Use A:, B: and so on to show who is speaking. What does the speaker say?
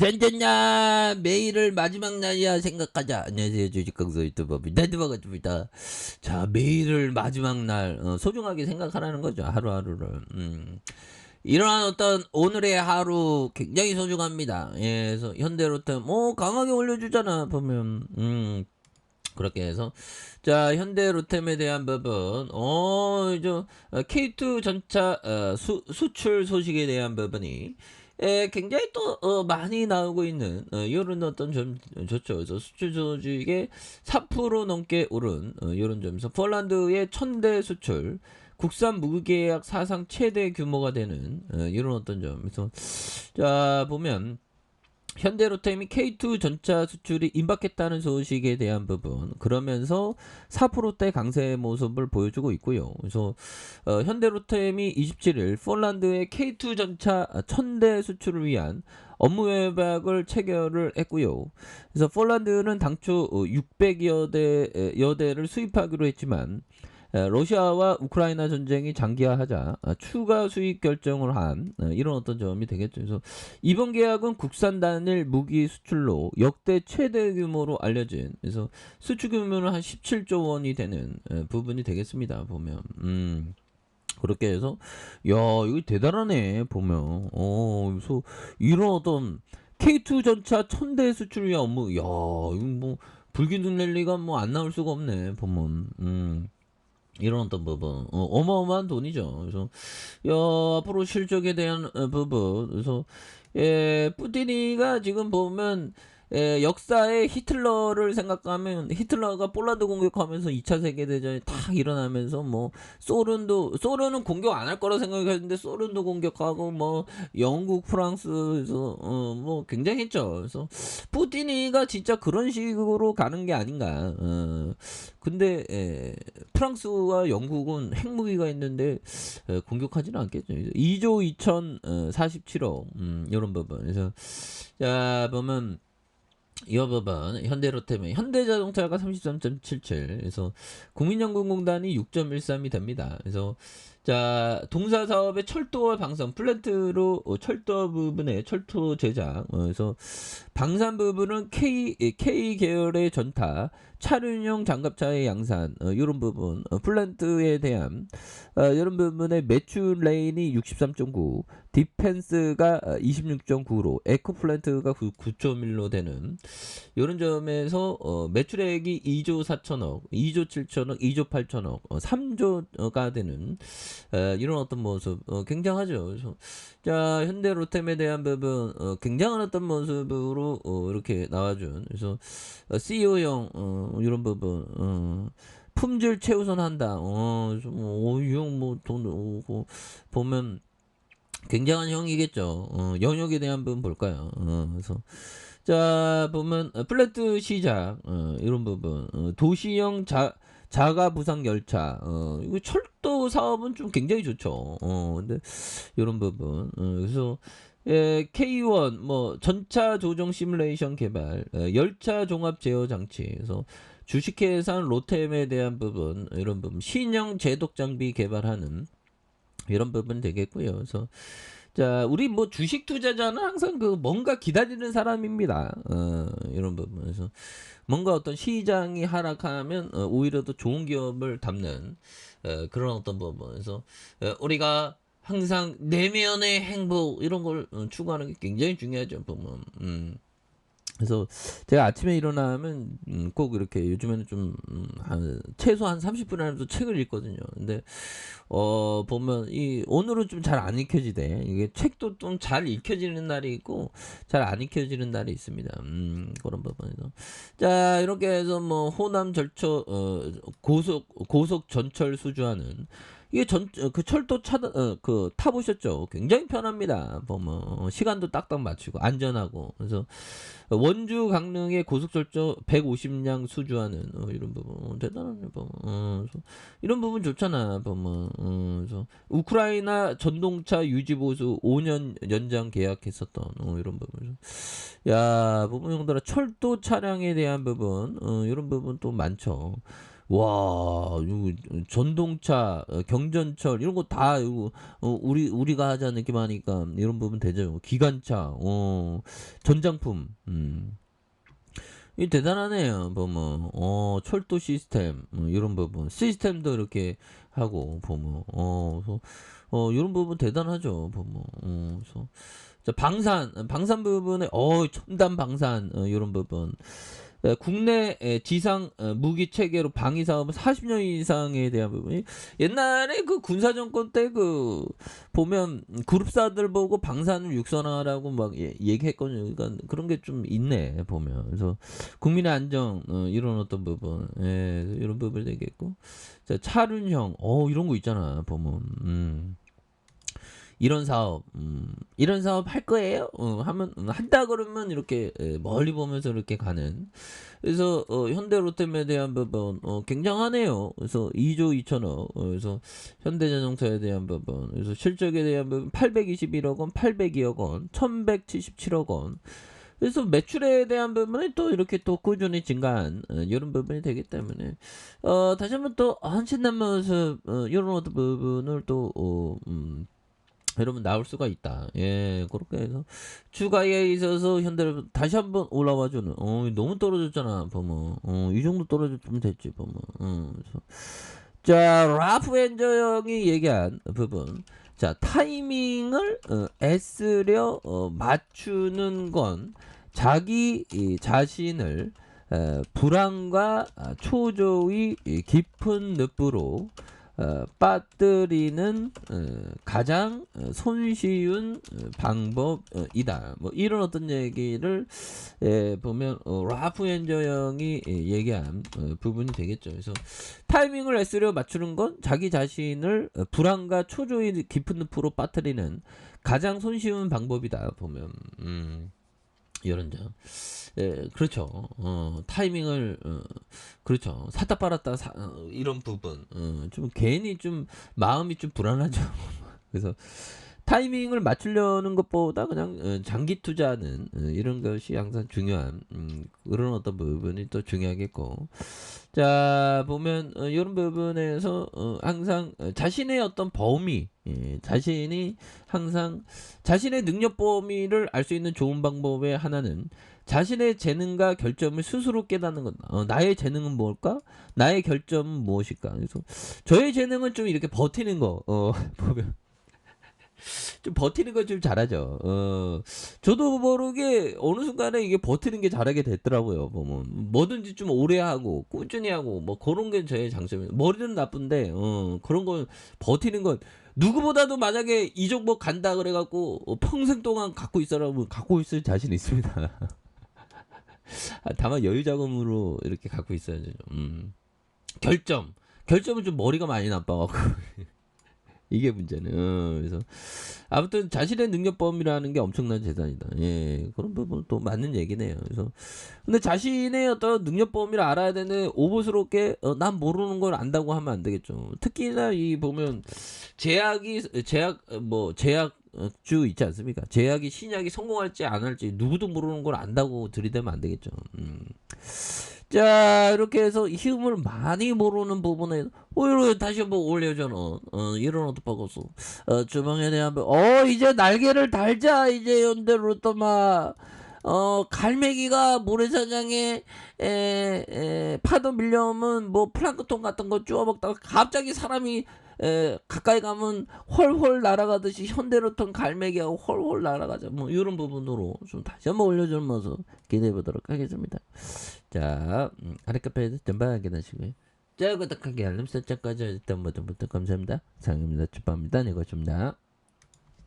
A: 잘됐냐 매일을 마지막 날이야 생각하자. 안녕하세요 주식강사 유튜버 민단드바가입니다. 자, 매일을 마지막 날 소중하게 생각하라는 거죠. 하루하루를. 이러한 어떤 오늘의 하루 굉장히 소중합니다. 예, 그래서 현대로템 강하게 올려주잖아 보면. 그렇게 해서 자, 현대로템에 대한 부분 이제 K2 전차 수출 소식에 대한 부분이 굉장히 또 많이 나오고 있는 이런 어떤 점 좋죠. 그래서 수출 소식에 4% 넘게 오른 이런 점에서 폴란드의 1000대 수출 국산 무계약 사상 최대 규모가 되는 이런 어떤 점에서 자 보면 현대로템이 K2 전차 수출이 임박했다는 소식에 대한 부분, 그러면서 4%대 강세 모습을 보여주고 있고요. 그래서 현대로템이 27일 폴란드의 K2 전차 1000대 수출을 위한 업무 협약을 체결을 했고요. 그래서 폴란드는 당초 600여 대를 수입하기로 했지만 러시아와 우크라이나 전쟁이 장기화하자 추가 수입 결정을 한 이런 어떤 점이 되겠죠. 그래서 이번 계약은 국산 단일 무기 수출로 역대 최대 규모로 알려진, 그래서 수출 규모는 한 17조 원이 되는 부분이 되겠습니다. 보면 그렇게 해서 야 이거 대단하네 보면. 그래서 이런 어떤 K2 전차 1000대 수출 위한 업무, 야 이거 뭐 불기둥 랠리가 뭐 안 나올 수가 없네 보면. 이런 어떤 부분 어마어마한 돈이죠. 그래서 앞으로 실적에 대한 부분, 그래서 뿌티니가 지금 보면 역사의 히틀러를 생각하면 히틀러가 폴란드 공격하면서 2차 세계대전이 탁 일어나면서 뭐 소련은 공격 안 할 거라 생각했는데 소련도 공격하고 뭐 영국 프랑스에서 뭐 굉장했죠. 그래서 푸틴이가 진짜 그런 식으로 가는 게 아닌가. 근데 프랑스와 영국은 핵무기가 있는데 공격하지는 않겠죠. 2조 2047억 이런 부분. 그래서 자 보면 이 부분 현대로템의 현대자동차가 33.77, 그래서 국민연금공단이 6.13이 됩니다. 그래서 자 동사 사업의 철도와 방산 플랜트로 철도 부분의 철도 제작, 그래서 방산 부분은 K 계열의 전타 차륜용 장갑차의 양산 이런 부분 플랜트에 대한 이런 부분의 매출 레인이 63.9, 디펜스가 26.9로 에코 플랜트가 9.1로 되는 이런 점에서 매출액이 2조 4천억, 2조 7천억, 2조 8천억, 3조가 되는 이런 어떤 모습 굉장하죠. 그래서 자 현대로템에 대한 부분 굉장한 어떤 모습으로 이렇게 나와준, 그래서 CEO형 이런 부분 품질 최우선한다. 이형 뭐돈 오고 보면 굉장한 형이겠죠. 영역에 대한 부분 볼까요? 그래서 자 보면 플랫 시작 이런 부분 도시형 자가 부상 열차 이거 철도 사업은 좀 굉장히 좋죠. 근데 이런 부분 그래서 K1 뭐 전차 조정 시뮬레이션 개발, 열차 종합 제어 장치, 그래서 주식회사 롯템에 대한 부분 이런 부분 신형 제독 장비 개발하는 이런 부분 되겠고요. 그래서 자 우리 뭐 주식 투자자는 항상 그 뭔가 기다리는 사람입니다. 이런 부분에서 뭔가 어떤 시장이 하락하면 오히려 더 좋은 기업을 담는 그런 어떤 부분에서 우리가 항상 내면의 행복 이런 걸 추구하는 게 굉장히 중요하죠 보면. 그래서 제가 아침에 일어나면 꼭 이렇게 요즘에는 좀 최소 한 30분이라도 책을 읽거든요. 근데 보면 이 오늘은 좀 잘 안 읽혀지대. 이게 책도 좀 잘 읽혀지는 날이 있고 잘 안 읽혀지는 날이 있습니다. 그런 부분에서 자 이렇게 해서 뭐 호남 절초 고속 전철 수주하는 이게 그 철도 그 타보셨죠? 굉장히 편합니다. 보면 시간도 딱딱 맞추고 안전하고, 그래서 원주 강릉의 고속철도 150량 수주하는 이런 부분 대단하네 보면. 이런 부분 좋잖아 보면. 그래서 우크라이나 전동차 유지 보수 5년 연장 계약했었던 이런 부분. 야 보면 형들아 철도 차량에 대한 부분 이런 부분 또 많죠. 와, 이거 전동차, 경전철 이런 거 다 이거 우리가 하자는 느낌 하니까 이런 부분 되죠. 기관차, 전장품, 이 대단하네요. 보면 철도 시스템 이런 부분 시스템도 이렇게 하고 보면 그래서 이런 부분 대단하죠. 보면 그래서 자, 방산 부분에 첨단 방산 이런 부분 국내 지상 무기 체계로 방위 사업은 40년 이상에 대한 부분이 옛날에 그 군사 정권 때 그 보면 그룹사들 보고 방산을 육성하라고 막 얘기했거든요. 그러니까 그런 게 좀 있네 보면. 그래서 국민의 안정 이런 어떤 부분 이런 부분을 얘기했고 자, 차륜형 이런 거 있잖아 보면 이런 사업 할 거예요? 하면 한다 그러면 이렇게 멀리 보면서 이렇게 가는. 그래서 현대 로템에 대한 부분 굉장하네요. 그래서 2조 2천억. 그래서 현대자동차에 대한 부분. 그래서 실적에 대한 부분 821억 원, 802억 원, 1177억 원. 그래서 매출에 대한 부분이 또 이렇게 또 꾸준히 증가한 이런 부분이 되기 때문에 다시 한번 또 헌신난 모습 이런 어떤 부분을 또 여러분 나올 수가 있다. 예, 그렇게 해서 추가에 있어서 현대를 다시 한번 올라와주는. 너무 떨어졌잖아. 보면 이 정도 떨어졌으면 됐지. 보면. 그래서 자, 라프 엔저 형이 얘기한 부분. 자, 타이밍을 애쓰려 맞추는 건 자기 자신을 불안과 초조의 깊은 늪으로 빠뜨리는 가장 손쉬운 방법이다. 뭐 이런 어떤 얘기를 보면 라프 엔저 형이 얘기한 부분이 되겠죠. 그래서 타이밍을 애쓰려 맞추는 건 자기 자신을 불안과 초조의 깊은 늪으로 빠뜨리는 가장 손쉬운 방법이다. 보면 이런 점. 그렇죠. 타이밍을 그렇죠. 샀다 팔았다 이런 부분 좀 괜히 좀 마음이 좀 불안하죠. 그래서 타이밍을 맞추려는 것보다 그냥 장기 투자하는 이런 것이 항상 중요한 그런 어떤 부분이 또 중요하겠고 자 보면 이런 부분에서 항상 자신의 어떤 범위 자신이 항상 자신의 능력 범위를 알 수 있는 좋은 방법의 하나는 자신의 재능과 결점을 스스로 깨닫는 것. 나의 재능은 뭘까? 나의 결점은 무엇일까? 그래서 저의 재능은 좀 이렇게 버티는 거. 보면 좀 버티는 거 좀 잘하죠. 저도 모르게 어느 순간에 이게 버티는 게 잘하게 됐더라고요. 보면 뭐든지 좀 오래 하고 꾸준히 하고 뭐 그런 게 저의 장점이에요. 머리는 나쁜데 그런 건 버티는 건 누구보다도 만약에 이 종목 간다 그래갖고 평생 동안 갖고 있어라면 갖고 있을 자신 있습니다. 다만 여유 자금으로 이렇게 갖고 있어야죠. 결점은 좀 머리가 많이 나빠갖고 이게 문제는. 그래서 아무튼 자신의 능력 범위라는 게 엄청난 재산이다. 예, 그런 부분 또 맞는 얘기네요. 그래서 근데 자신의 어떤 능력 범위를 알아야 되는 오버스럽게 난 모르는 걸 안다고 하면 안 되겠죠. 특히나 이 보면 제약주 있지 않습니까? 제약이 신약이 성공할지 안 할지 누구도 모르는 걸 안다고 들이대면 안 되겠죠. 자 이렇게 해서 힘을 많이 모르는 부분에 이렇게 다시 한번 올려줘는 이런 어떤 바꿔서 주방에 대한 이제 날개를 달자 이제 연대로 또막 갈매기가 모래사장에 파도 밀려오면 뭐 플랑크톤 같은 거 쪼아 먹다가 갑자기 사람이 가까이 가면 훨훨 날아가듯이 현대로통 갈매기하고 훨훨 날아가자. 뭐 이런 부분으로 좀 다시 한번 올려주는 모습 기대해 보도록 하겠습니다. 자, 아랫카페에서 전방하게 하시고요. 자, 구독하기 알림 설정까지 일단 모두 감사합니다. 상입니다. 축복합니다. 네, 고맙습니다.